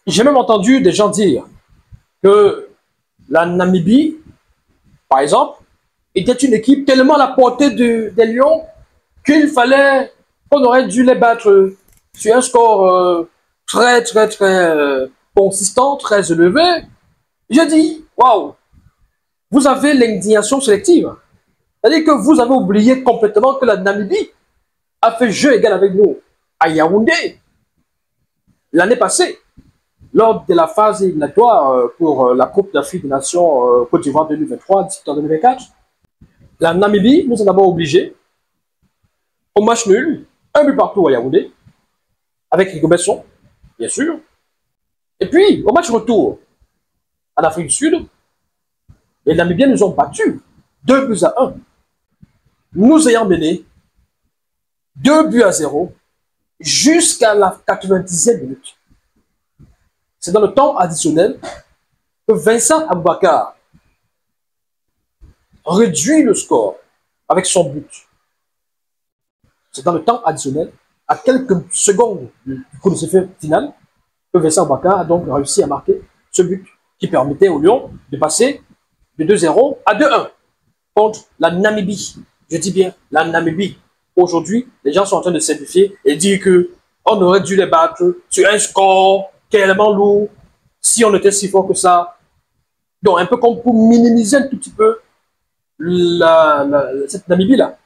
J'ai même entendu des gens dire que la Namibie, par exemple, était une équipe tellement à la portée des Lions qu'il fallait, qu'on aurait dû les battre sur un score très consistant, très élevé. J'ai dit, waouh, vous avez l'indignation sélective. C'est-à-dire que vous avez oublié complètement que la Namibie a fait jeu égal avec nous à Yaoundé l'année passée, lors de la phase éliminatoire pour la Coupe d'Afrique des Nations Côte d'Ivoire 2023, en 2024. La Namibie nous a d'abord obligés au match nul, un but partout à Yaoundé, avec Rigo Besson, bien sûr. Et puis, au match retour en Afrique du Sud, les Namibiens nous ont battus 2 buts à 1, nous ayant mené 2 buts à 0 jusqu'à la 90e minute. C'est dans le temps additionnel que Vincent Aboubakar réduit le score avec son but. C'est dans le temps additionnel, à quelques secondes du coup de sifflet final, que Vincent Aboubakar a donc réussi à marquer ce but qui permettait aux Lions de passer de 2-0 à 2-1 contre la Namibie. Je dis bien la Namibie. Aujourd'hui, les gens sont en train de simplifier et dire qu'on aurait dû les battre sur un score tellement lourd si on était si fort que ça. Donc, un peu comme pour minimiser un tout petit peu cette Namibie-là.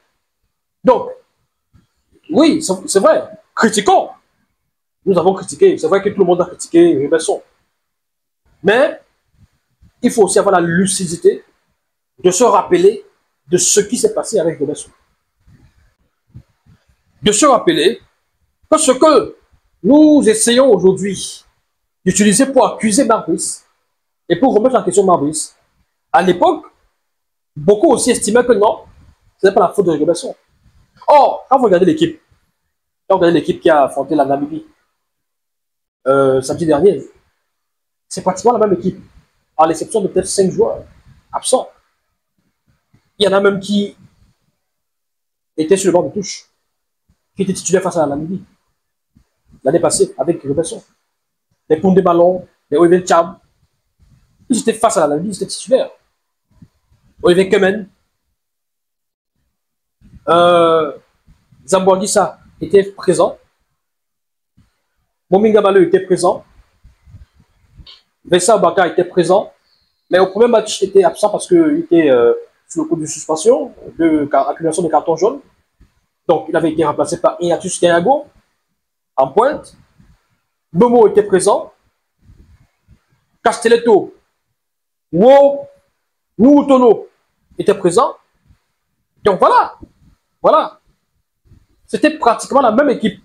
Donc, oui, c'est vrai, critiquons. Nous avons critiqué. C'est vrai que tout le monde a critiqué Besson. Mais il faut aussi avoir la lucidité de se rappeler de ce qui s'est passé avec Besson. De se rappeler que ce que nous essayons aujourd'hui d'utiliser pour accuser Marbrice et pour remettre en question Marbrice, à l'époque, beaucoup aussi estimaient que non, ce n'est pas la faute de Rigo Besson. Or, quand vous regardez l'équipe, qui a affronté la Namibie samedi dernier, c'est pratiquement la même équipe, à l'exception de peut-être 5 joueurs absents. Il y en a même qui étaient sur le banc de touche, qui étaient titulaires face à la Namibie l'année passée avec Rigo Besson. Les Koundé Ballon, les Olivier Cham, ils étaient face à la Namibie, ils étaient titulaires. Olivier Kemen, Zamboangissa était présent, Mominga Malo était présent, Vincent Aboubakar était présent, mais au premier match, il était absent parce qu'il était sous le coup de suspension, accumulation de cartons jaunes. Donc, il avait été remplacé par Ignatius Kayabo en pointe. Momo était présent. Castelletto, Wo, Nuutono était présent. Donc voilà. C'était pratiquement la même équipe.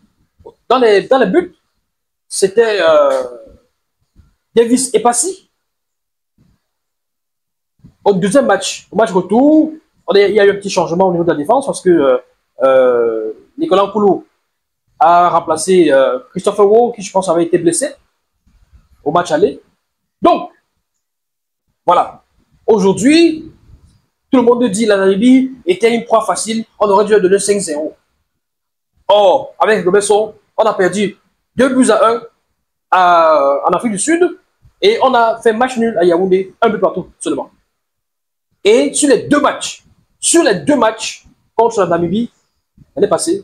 Dans les buts, c'était Davis et Passy. Au deuxième match, au match retour, il y a eu un petit changement au niveau de la défense parce que Nicolas Nkoulou a remplacé Christopher Wo, qui je pense avait été blessé au match aller. Donc, voilà. Aujourd'hui, tout le monde dit que la Namibie était une proie facile, on aurait dû leur donner 5-0. Or, avec Rigo Besson, on a perdu 2 buts à 1 en Afrique du Sud et on a fait match nul à Yaoundé, un but partout seulement. Et sur les deux matchs contre la Namibie, l'année passée,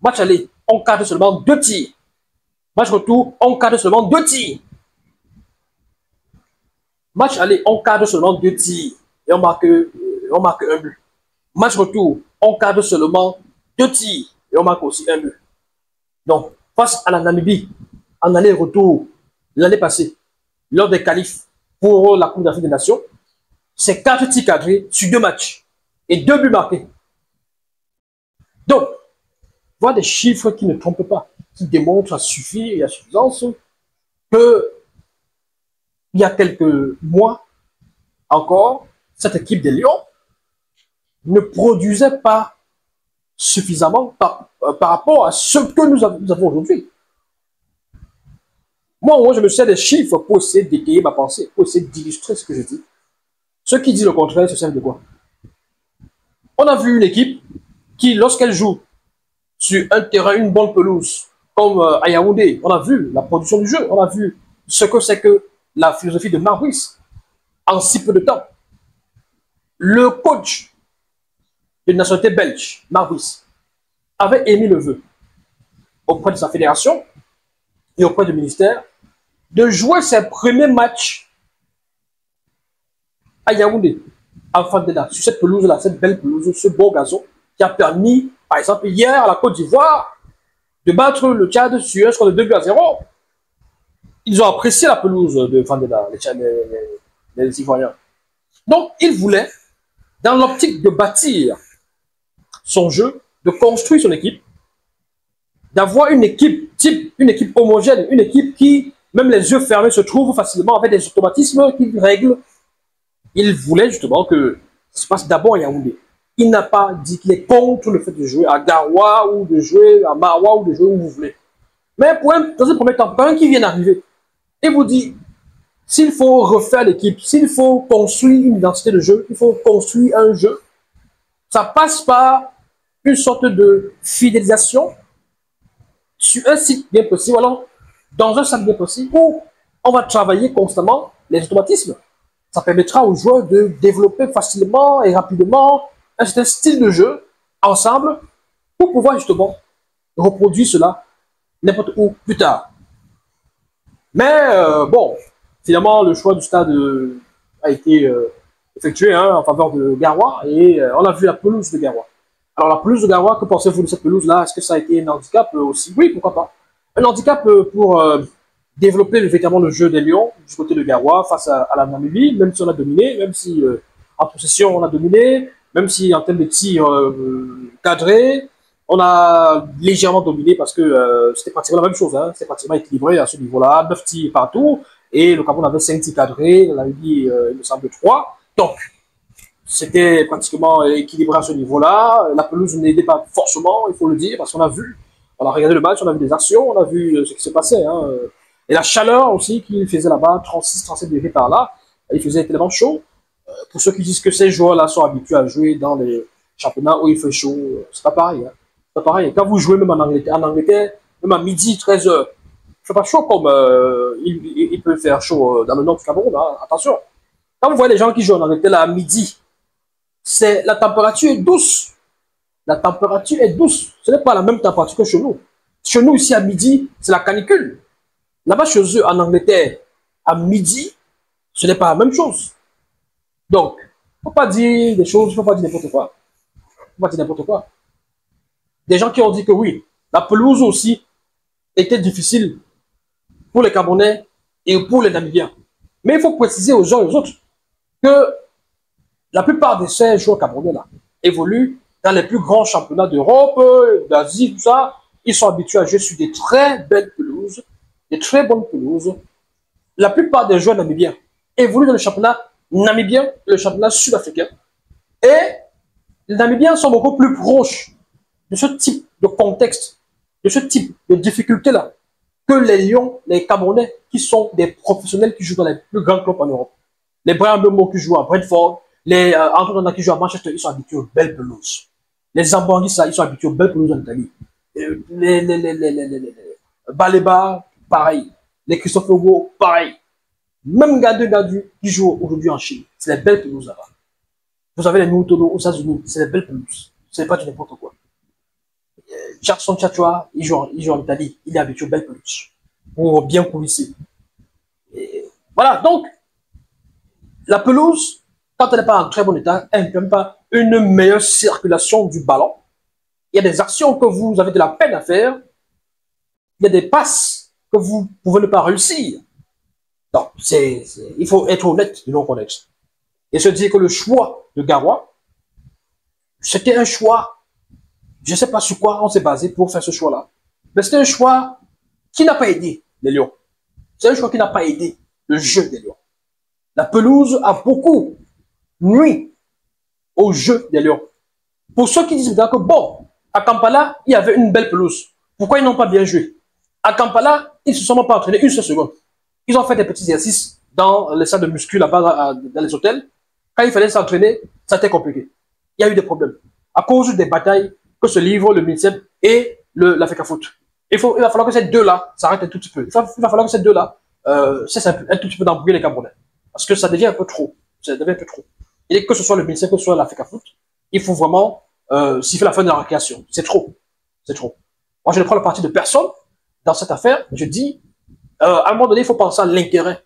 match aller, on cadre seulement 2 tirs. Match retour, on cadre seulement 2 tirs. Match aller, on cadre seulement 2 tirs et on marque un but. Match retour, on cadre seulement 2 tirs et on marque aussi un but. Donc, face à la Namibie, en aller-retour, l'année passée, lors des qualifs pour la Coupe d'Afrique des Nations, c'est 4 tirs cadrés sur 2 matchs et 2 buts marqués. Donc, voir des chiffres qui ne trompent pas, qui démontrent à suffire et à suffisance que il y a quelques mois encore, cette équipe des Lions ne produisait pas suffisamment par rapport à ce que nous avons aujourd'hui. Moi, je me sers des chiffres pour essayer d'étayer ma pensée, pour essayer d'illustrer ce que je dis. Ceux qui disent le contraire se servent de quoi? On a vu une équipe qui, lorsqu'elle joue sur un terrain, une bonne pelouse, comme à Yaoundé, on a vu la production du jeu, on a vu ce que c'est que la philosophie de Marc Brice en si peu de temps. Le coach de nationalité belge, Marc Brice, avait émis le vœu auprès de sa fédération et auprès du ministère de jouer ses premiers matchs à Yaoundé, en Fandela, sur cette pelouse-là, cette belle pelouse, ce beau gazon, qui a permis, par exemple, hier à la Côte d'Ivoire, de battre le Tchad sur un score de 2-0. Ils ont apprécié la pelouse de Fandela, les Ivoiriens. Donc, ils voulaient, dans l'optique de bâtir son jeu, de construire son équipe, d'avoir une équipe type, une équipe homogène, une équipe qui, même les yeux fermés, se trouve facilement avec des automatismes qui règlent. Il voulait justement que ça se passe d'abord à Yaoundé. Il n'a pas dit qu'il est contre le fait de jouer à Garoua ou de jouer à Maroua ou de jouer où vous voulez. Mais dans un premier temps, quelqu'un qui vient d'arriver et vous dit, s'il faut refaire l'équipe, s'il faut construire une identité de jeu, il faut construire un jeu, ça passe par une sorte de fidélisation sur un site bien possible, alors dans un site bien possible, où on va travailler constamment les automatismes. Ça permettra aux joueurs de développer facilement et rapidement un certain style de jeu ensemble pour pouvoir justement reproduire cela n'importe où plus tard. Mais bon, finalement, le choix du stade a été effectué en faveur de Garoua et on a vu la pelouse de Garoua. Alors la pelouse de Garoua, que pensez-vous de cette pelouse-là? Est-ce que ça a été un handicap aussi? Oui, pourquoi pas. Un handicap pour développer véritablement le jeu des Lions du côté de Garoua face à la Namibie, même si on a dominé, même si en possession on a dominé, même si en termes de tir cadré, on a légèrement dominé parce que c'était pratiquement la même chose. Hein. C'était pratiquement équilibré à ce niveau-là, 9 tirs partout, et le Cameroun avait 5 tirs cadrés, la Namibie, il me semble, 3. Donc, c'était pratiquement équilibré à ce niveau-là. La pelouse n'aidait pas forcément, il faut le dire, parce qu'on a vu, on a regardé le match, on a vu des actions, on a vu ce qui se passait. Hein. Et la chaleur aussi qu'il faisait là-bas, 36-37 degrés par là, il faisait tellement chaud. Pour ceux qui disent que ces joueurs-là sont habitués à jouer dans les championnats où il fait chaud, c'est pas pareil. Hein. C'est pas pareil. Quand vous jouez même en Angleterre, même à midi, 13h, il fait pas chaud comme il peut faire chaud dans le nord du Cameroun. Hein. Attention. Quand vous voyez les gens qui jouent en Angleterre là, à midi, la température est douce. La température est douce. Ce n'est pas la même température que chez nous. Chez nous, ici, à midi, c'est la canicule. Là-bas, chez eux, en Angleterre, à midi, ce n'est pas la même chose. Donc, il ne faut pas dire des choses, il ne faut pas dire n'importe quoi. Il ne faut pas dire n'importe quoi. Des gens qui ont dit que oui, la pelouse aussi était difficile pour les Camerounais et pour les Namibiens. Mais il faut préciser aux uns et aux autres que la plupart de ces joueurs camerounais-là évoluent dans les plus grands championnats d'Europe, d'Asie, tout ça. Ils sont habitués à jouer sur des très belles pelouses, des très bonnes pelouses. La plupart des joueurs namibiens évoluent dans le championnat namibien, le championnat sud-africain. Et les Namibiens sont beaucoup plus proches de ce type de contexte, de ce type de difficulté-là, que les Lions, les Camerounais, qui sont des professionnels qui jouent dans les plus grands clubs en Europe. Les Brian Mbeumo qui jouent à Brentford, les Antoine qui jouent à Manchester, ils sont habitués aux belles pelouses. Les Zambangis, ils sont habitués aux belles pelouses en Italie. Les Baleba, pareil. Les Christophe Hugo, pareil. Même Gadu qui joue aujourd'hui en Chine, c'est les belles pelouses là-bas. Vous avez les Nutolo aux États-Unis, c'est les belles pelouses. C'est pas du n'importe quoi. Jackson Tchatchoua, il joue en Italie, il est habitué aux belles pelouses. Pour bien coulisser. Voilà, donc, la pelouse, quand elle n'est pas en très bon état, elle ne permet pas une meilleure circulation du ballon. Il y a des actions que vous avez de la peine à faire. Il y a des passes que vous pouvez ne pas réussir. Donc, il faut être honnête, non honnête. Et se dire que le choix de Garoua, c'était un choix, je ne sais pas sur quoi on s'est basé pour faire ce choix-là, mais c'était un choix qui n'a pas aidé les Lions. C'est un choix qui n'a pas aidé le jeu des Lions. La pelouse a beaucoup nuit au jeu des Lions. Pour ceux qui disent que bon, à Kampala, il y avait une belle pelouse. Pourquoi ils n'ont pas bien joué? À Kampala, ils ne se sont même pas entraînés une seule seconde. Ils ont fait des petits exercices dans les salles de muscu là-bas, dans les hôtels. Quand il fallait s'entraîner, ça a été compliqué. Il y a eu des problèmes. À cause des batailles que se livrent le MINSEP et l'Africa Foot. Il va falloir que ces deux-là s'arrêtent un tout petit peu. Il va falloir que ces deux-là c'est un tout petit peu d'embrouiller les Camerounais. Parce que ça devient un peu trop. Ça devient un peu trop. Et que ce soit le ministère, que ce soit l'Africa Foot, il faut vraiment siffler la fin de la récréation. C'est trop. C'est trop. Moi, je ne prends le parti de personne dans cette affaire. Je dis, à un moment donné, il faut penser à l'intérêt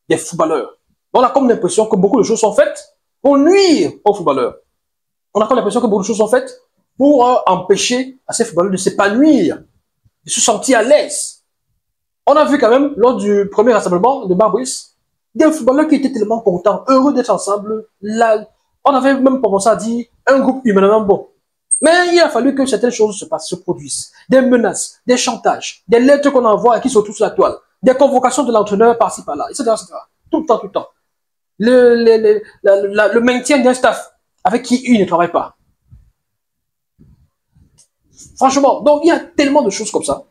des footballeurs. On a comme l'impression que beaucoup de choses sont faites pour nuire aux footballeurs. On a comme l'impression que beaucoup de choses sont faites pour empêcher à ces footballeurs de s'épanouir, de se sentir à l'aise. On a vu quand même, lors du premier rassemblement de Barbrice, des footballeurs qui étaient tellement contents, heureux d'être ensemble. Là, on avait même commencé à dire un groupe humainement bon. Mais il a fallu que certaines choses se passent, se produisent. Des menaces, des chantages, des lettres qu'on envoie et qui sont tous sur la toile, des convocations de l'entraîneur par-ci par-là, etc., etc. Tout le temps, tout le temps. Le maintien d'un staff avec qui il ne travaille pas. Franchement, donc il y a tellement de choses comme ça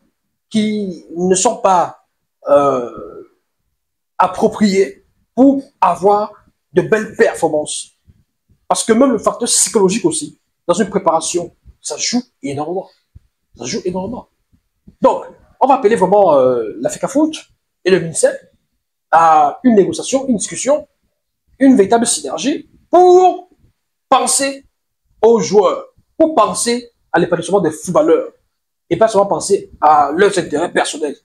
qui ne sont pas appropriées pour avoir de belles performances. Parce que même le facteur psychologique aussi, dans une préparation, ça joue énormément. Ça joue énormément. Donc, on va appeler vraiment l'Africa Foot et le MINSEP à une négociation, une discussion, une véritable synergie pour penser aux joueurs, pour penser à l'épanouissement des footballeurs et pas seulement penser à leurs intérêts personnels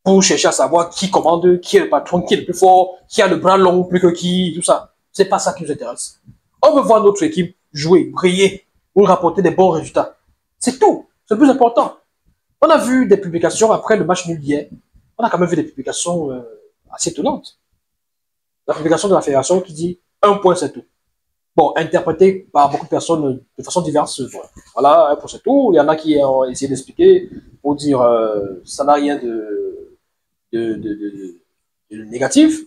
pour chercher à savoir qui commande, qui est le patron, qui est le plus fort, qui a le bras long plus que qui, tout ça. C'est pas ça qui nous intéresse. On veut voir notre équipe jouer, briller, ou rapporter des bons résultats. C'est tout. C'est le plus important. On a vu des publications après le match nul d'hier. On a quand même vu des publications assez étonnantes. La publication de la fédération qui dit un point c'est tout. Bon, interprété par beaucoup de personnes de façon diverse. Voilà, un point c'est tout. Il y en a qui ont essayé d'expliquer pour dire ça n'a rien de négatif,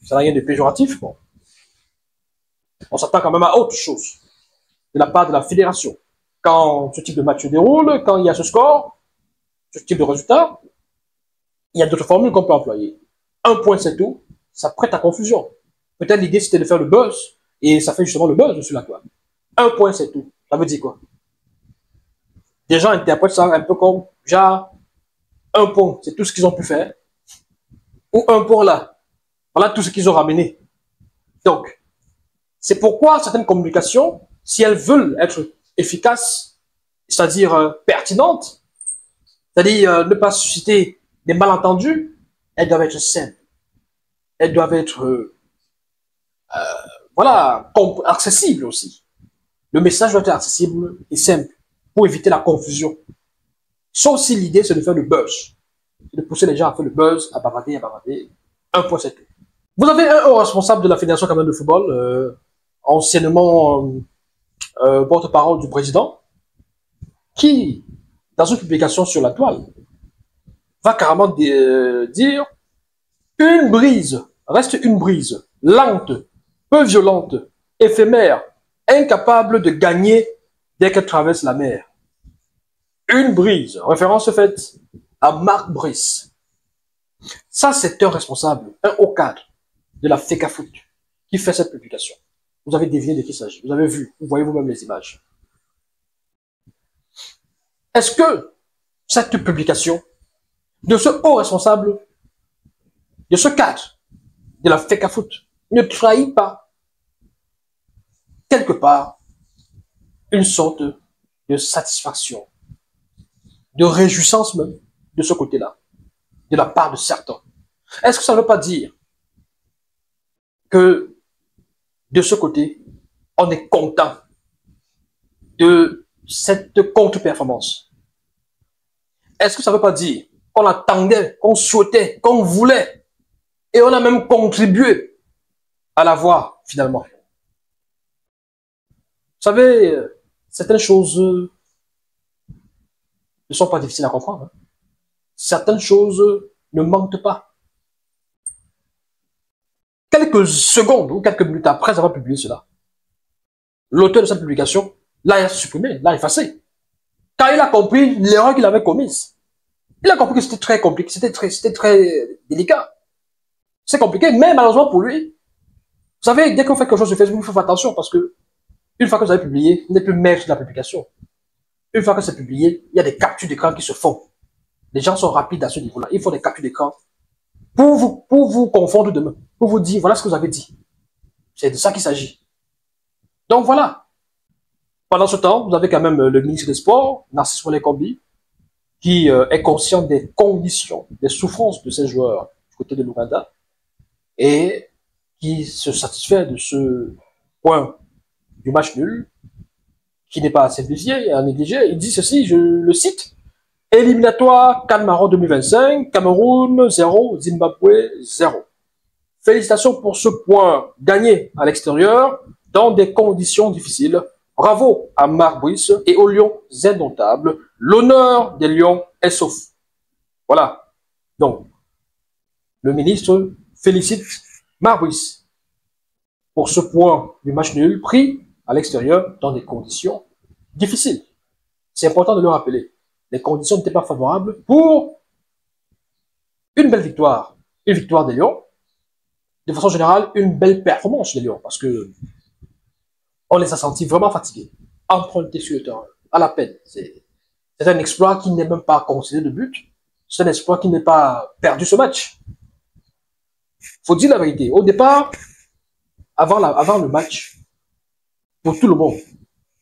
ça n'a rien de péjoratif. Bon. On s'attend quand même à autre chose de la part de la fédération. Quand ce type de match se déroule, quand il y a ce score, ce type de résultat, il y a d'autres formules qu'on peut employer. Un point c'est tout, ça prête à confusion. Peut-être l'idée c'était de faire le buzz, et ça fait justement le buzz sur la toile. Un point c'est tout, ça veut dire quoi? Des gens interprètent ça un peu comme, genre, un point, c'est tout ce qu'ils ont pu faire, ou un point là, voilà tout ce qu'ils ont ramené. Donc, c'est pourquoi certaines communications, si elles veulent être efficaces, c'est-à-dire pertinentes, c'est-à-dire ne pas susciter des malentendus, elles doivent être simples. Elles doivent être, voilà, accessibles aussi. Le message doit être accessible et simple pour éviter la confusion. Sauf si l'idée, c'est de faire le buzz. C'est de pousser les gens à faire le buzz, à bavarder, à bavarder. Un point, c'est tout. Vous avez un haut responsable de la Fédération camerounaise de football, anciennement porte-parole du président, qui, dans une publication sur la toile, va carrément dire une brise reste une brise, lente, peu violente, éphémère, incapable de gagner dès qu'elle traverse la mer. Une brise, référence faite à Marc Brice. Ça, c'est un responsable, un haut cadre de la FECA Foot qui fait cette publication. Vous avez deviné de qui il s'agit. Vous avez vu, vous voyez vous-même les images. Est-ce que cette publication de ce haut responsable, de ce cadre de la FECA Foot, ne trahit pas, quelque part, une sorte de satisfaction, de réjouissance même, de ce côté-là, de la part de certains? Est-ce que ça ne veut pas dire que, de ce côté, on est content de cette contre-performance? Est-ce que ça ne veut pas dire qu'on attendait, qu'on souhaitait, qu'on voulait, et on a même contribué à l'avoir, finalement? Vous savez, certaines choses ne sont pas difficiles à comprendre. Hein. Certaines choses ne mentent pas. Quelques secondes ou quelques minutes après avoir publié cela, l'auteur de cette publication l'a supprimé, l'a effacé. Quand il a compris l'erreur qu'il avait commise, il a compris que c'était très compliqué, c'était très délicat. C'est compliqué, mais malheureusement pour lui, vous savez, dès qu'on fait quelque chose sur Facebook, il faut faire attention parce que une fois que vous avez publié, vous n'êtes plus maître de la publication. Une fois que c'est publié, il y a des captures d'écran qui se font. Les gens sont rapides à ce niveau-là. Ils font des captures d'écran pour vous confondre demain, pour vous dire, voilà ce que vous avez dit. C'est de ça qu'il s'agit. Donc voilà. Pendant ce temps, vous avez quand même le ministre des Sports, Narcisse Ouellet-Kombi, qui est conscient des conditions, des souffrances de ces joueurs du côté de l'Ouganda et qui se satisfait de ce point du match nul, qui n'est pas à simplifier et à négliger. Il dit ceci, je le cite, éliminatoire CAN Maroc 2025, Cameroun 0, Zimbabwe 0. Félicitations pour ce point gagné à l'extérieur dans des conditions difficiles. Bravo à Marc Brice et aux Lions indomptables. L'honneur des Lions est sauf. Voilà. Donc, le ministre félicite Marc Brice pour ce point du match nul pris à l'extérieur dans des conditions difficiles. C'est important de le rappeler. Les conditions n'étaient pas favorables pour une belle victoire. Une victoire des Lions. De façon générale, une belle performance des Lions parce que on les a sentis vraiment fatigués, empruntés sur le terrain, à la peine. C'est un exploit qui n'est même pas considéré de but. C'est un exploit qui n'est pas perdu ce match. Faut dire la vérité. Au départ, avant le match, pour tout le monde,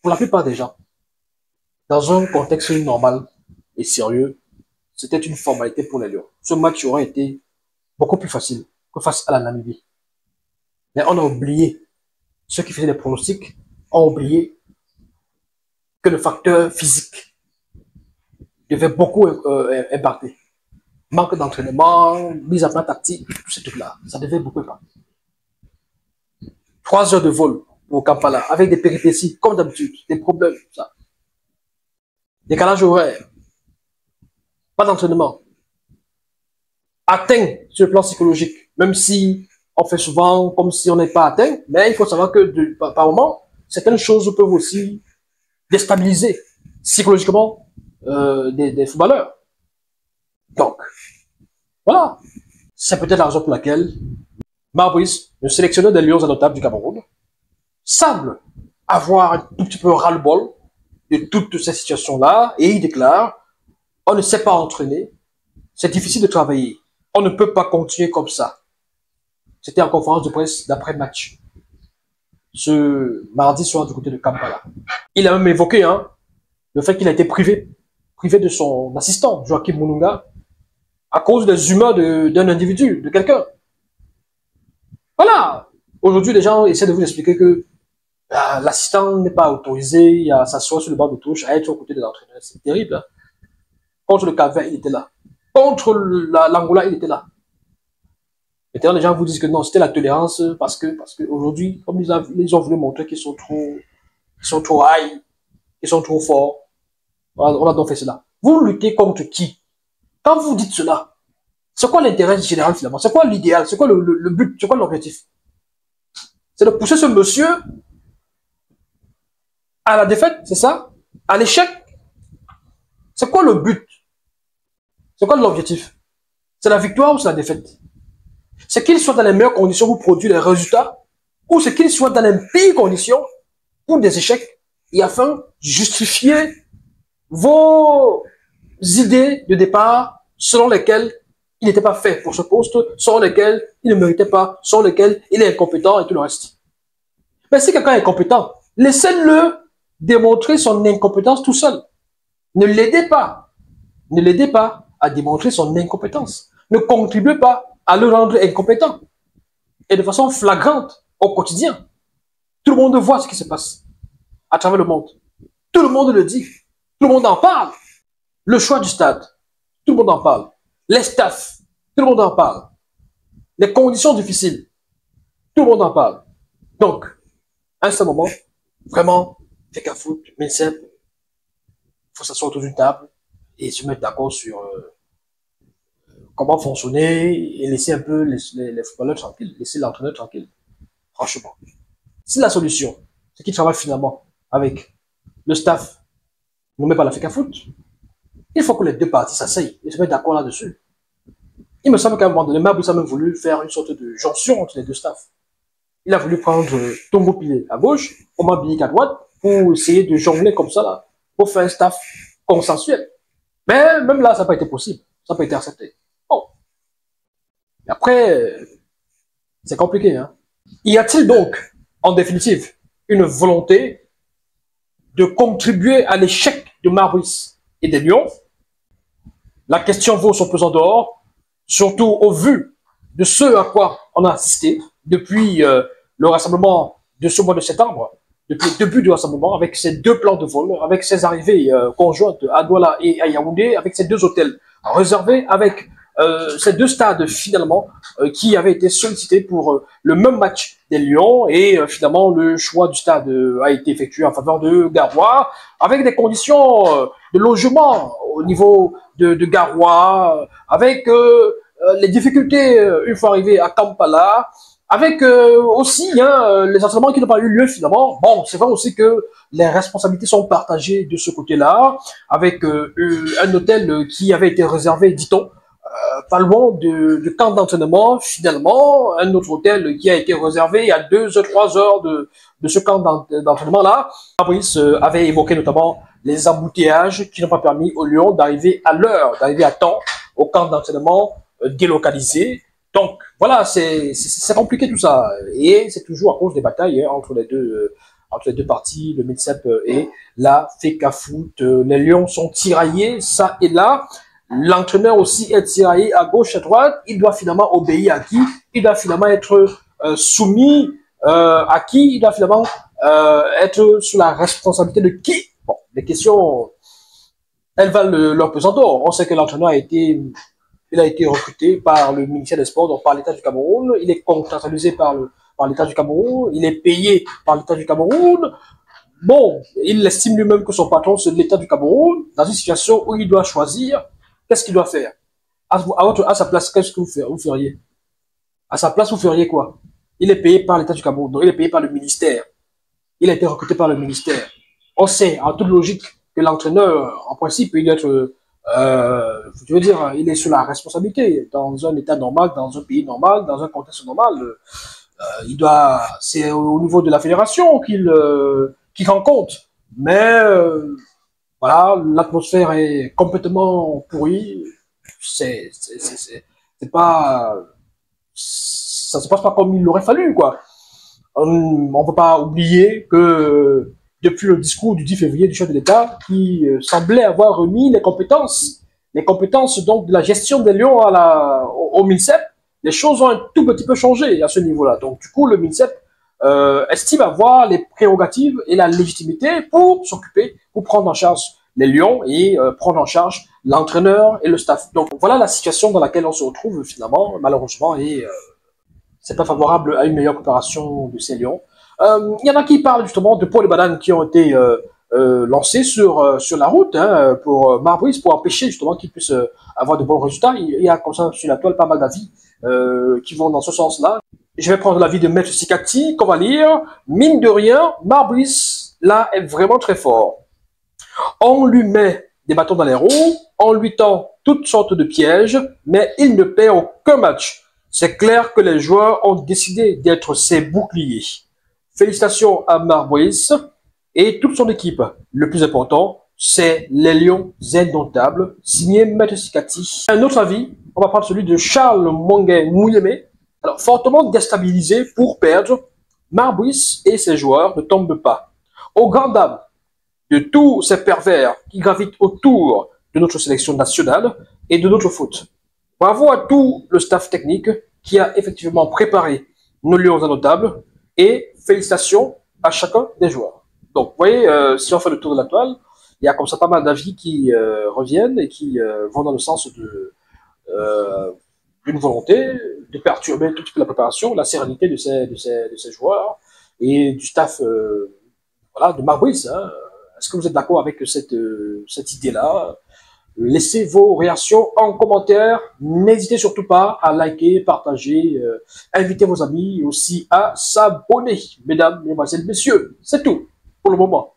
pour la plupart des gens, dans un contexte normal et sérieux, c'était une formalité pour les Lions. Ce match aurait été beaucoup plus facile que face à la Namibie. Mais on a oublié, ceux qui faisaient les pronostics ont oublié que le facteur physique devait beaucoup impacter. Manque d'entraînement, mise à plat tactique, tout ce truc-là, ça devait beaucoup impacter. 3 heures de vol au Kampala, avec des péripéties, comme d'habitude, des problèmes, tout ça. Décalage horaire, pas d'entraînement. Atteint sur le plan psychologique, même si on fait souvent comme si on n'est pas atteint, mais il faut savoir que par moment, certaines choses peuvent aussi déstabiliser psychologiquement des footballeurs. Donc, voilà. C'est peut-être la raison pour laquelle Marc Brice, le sélectionneur des Lions indomptables du Cameroun, semble avoir un tout petit peu ras-le-bol de toutes ces situations-là et il déclare « On ne sait pas entraîner, c'est difficile de travailler, on ne peut pas continuer comme ça. » C'était en conférence de presse d'après-match, ce mardi soir du côté de Kampala. Il a même évoqué le fait qu'il a été privé de son assistant, Joachim Mununga, à cause des humeurs d'un individu, de quelqu'un. Voilà. Aujourd'hui, les gens essaient de vous expliquer que l'assistant n'est pas autorisé à s'asseoir sur le banc de touche, à être aux côtés de l'entraîneur. C'est terrible. Hein? Contre le Cap-Vert, il était là. Contre l'Angola, il était là. Maintenant, les gens vous disent que non, c'était la tolérance parce que aujourd'hui, comme ils ont voulu montrer qu'ils sont trop high, qu'ils sont trop forts, on a donc fait cela. Vous luttez contre qui? Quand vous dites cela, c'est quoi l'intérêt général finalement? C'est quoi l'idéal? C'est quoi le but? C'est quoi l'objectif? C'est de pousser ce monsieur à la défaite, c'est ça? À l'échec? C'est quoi le but? C'est quoi l'objectif? C'est la victoire ou c'est la défaite? C'est qu'il soit dans les meilleures conditions pour produire les résultats ou c'est qu'il soit dans les pires conditions pour des échecs et afin de justifier vos idées de départ selon lesquelles il n'était pas fait pour ce poste, selon lesquelles il ne méritait pas, selon lesquelles il est incompétent et tout le reste. Mais si quelqu'un est incompétent, laissez-le démontrer son incompétence tout seul. Ne l'aidez pas. Ne l'aidez pas à démontrer son incompétence. Ne contribuez pas à le rendre incompétent. Et de façon flagrante, au quotidien. Tout le monde voit ce qui se passe à travers le monde. Tout le monde le dit. Tout le monde en parle. Le choix du stade, tout le monde en parle. Les staffs, tout le monde en parle. Les conditions difficiles, tout le monde en parle. Donc, à un certain moment, vraiment, fait qu'à foutre, mais simple. Il faut s'asseoir autour d'une table et se mettre d'accord sur comment fonctionner et laisser un peu les footballeurs tranquilles, laisser l'entraîneur tranquille. Franchement. Si la solution, c'est qu'il travaille finalement avec le staff, ne met pas la fait qu'à foutre, il faut que les deux parties s'asseyent et se mettent d'accord là-dessus. Il me semble qu'à un moment donné, Maboussa a même voulu faire une sorte de jonction entre les deux staffs. Il a voulu prendre Tombo Pilé à gauche, Omar Bilik à droite, pour essayer de jongler comme ça, là, pour faire un staff consensuel. Mais même là, ça n'a pas été possible. Ça n'a pas été accepté. Bon. Après, c'est compliqué. Hein. Y a-t-il donc, en définitive, une volonté de contribuer à l'échec de Maurice et des Lions? La question vaut son pesant d'or, surtout au vu de ce à quoi on a assisté depuis le rassemblement de ce mois de septembre, depuis le début du rassemblement, avec ces deux plans de vol, avec ces arrivées conjointes à Douala et à Yaoundé, avec ces deux hôtels réservés, avec ces deux stades finalement qui avaient été sollicités pour le même match des Lions, et finalement le choix du stade a été effectué en faveur de Garoua, avec des conditions de logement au niveau de Garoua, avec les difficultés une fois arrivé à Kampala, avec aussi les entraînements qui n'ont pas eu lieu finalement. Bon, c'est vrai aussi que les responsabilités sont partagées de ce côté-là, avec un hôtel qui avait été réservé, dit-on, pas loin du camp d'entraînement, finalement, un autre hôtel qui a été réservé à 2 ou 3 heures de ce camp d'entraînement-là. Fabrice avait évoqué notamment les embouteillages qui n'ont pas permis aux Lions d'arriver à l'heure, d'arriver à temps au camp d'entraînement délocalisé. Donc, voilà, c'est compliqué tout ça. Et c'est toujours à cause des batailles entre les deux parties, le MINSEP et la FECAFOOT. Les Lions sont tiraillés, ça et là. L'entraîneur aussi est tiraillé à gauche, à droite. Il doit finalement obéir à qui? Il doit finalement être soumis à qui? Il doit finalement être sous la responsabilité de qui? Bon, les questions, elles valent leur pesant d'or. On sait que l'entraîneur a été recruté par le ministère des Sports, donc par l'État du Cameroun. Il est contractualisé par l'État du Cameroun. Il est payé par l'État du Cameroun. Bon, il estime lui-même que son patron, c'est l'État du Cameroun, dans une situation où il doit choisir. Qu'est-ce qu'il doit faire? À sa place, qu'est-ce que vous feriez? À sa place, vous feriez quoi? Il est payé par l'État du Cameroun, donc il est payé par le ministère. Il a été recruté par le ministère. On sait, en toute logique, que l'entraîneur, en principe, il doit être, je veux dire, il est sous la responsabilité. Dans un état normal, dans un pays normal, dans un contexte normal, c'est au niveau de la fédération qu'il rend compte. Mais, voilà, l'atmosphère est complètement pourrie. C'est pas, ça se passe pas comme il aurait fallu, quoi. On ne peut pas oublier que depuis le discours du 10 février du chef de l'État, qui semblait avoir remis les compétences donc de la gestion des Lions au MINSEP, les choses ont un tout petit peu changé à ce niveau-là. Donc du coup, le MINSEP estime avoir les prérogatives et la légitimité pour s'occuper, pour prendre en charge les Lions et prendre en charge l'entraîneur et le staff. Donc voilà la situation dans laquelle on se retrouve finalement, malheureusement, et c'est pas favorable à une meilleure préparation de ces Lions. Il y en a qui parlent justement de pots de bananes qui ont été lancés sur la route pour Maurice, pour empêcher justement qu'il puisse avoir de bons résultats. Il y a comme ça sur la toile pas mal d'avis qui vont dans ce sens-là. Je vais prendre l'avis de Maître Sikati, qu'on va lire. Mine de rien, Maurice, là, est vraiment très fort. On lui met des bâtons dans les roues, on lui tend toutes sortes de pièges, mais il ne perd aucun match. C'est clair que les joueurs ont décidé d'être ses boucliers. Félicitations à Maurice et toute son équipe. Le plus important, c'est les Lions indomptables, signé Maître Sikati. Un autre avis, on va prendre celui de Charles Monguet Mouyemé. Alors, fortement déstabilisé pour perdre, Maurice et ses joueurs ne tombent pas. Aux grandes dames de tous ces pervers qui gravitent autour de notre sélection nationale et de notre foot. Bravo à tout le staff technique qui a effectivement préparé nos Lions indomptables et félicitations à chacun des joueurs. Donc, vous voyez, si on fait le tour de la toile, il y a comme ça pas mal d'avis qui reviennent et qui vont dans le sens d'une volonté de perturber toute la préparation, la sérénité de ces joueurs et du staff voilà, de Maurice. Hein. Est-ce que vous êtes d'accord avec cette idée-là? Laissez vos réactions en commentaire. N'hésitez surtout pas à liker, partager, inviter vos amis et aussi à s'abonner. Mesdames, mesdemoiselles, messieurs, c'est tout pour le moment.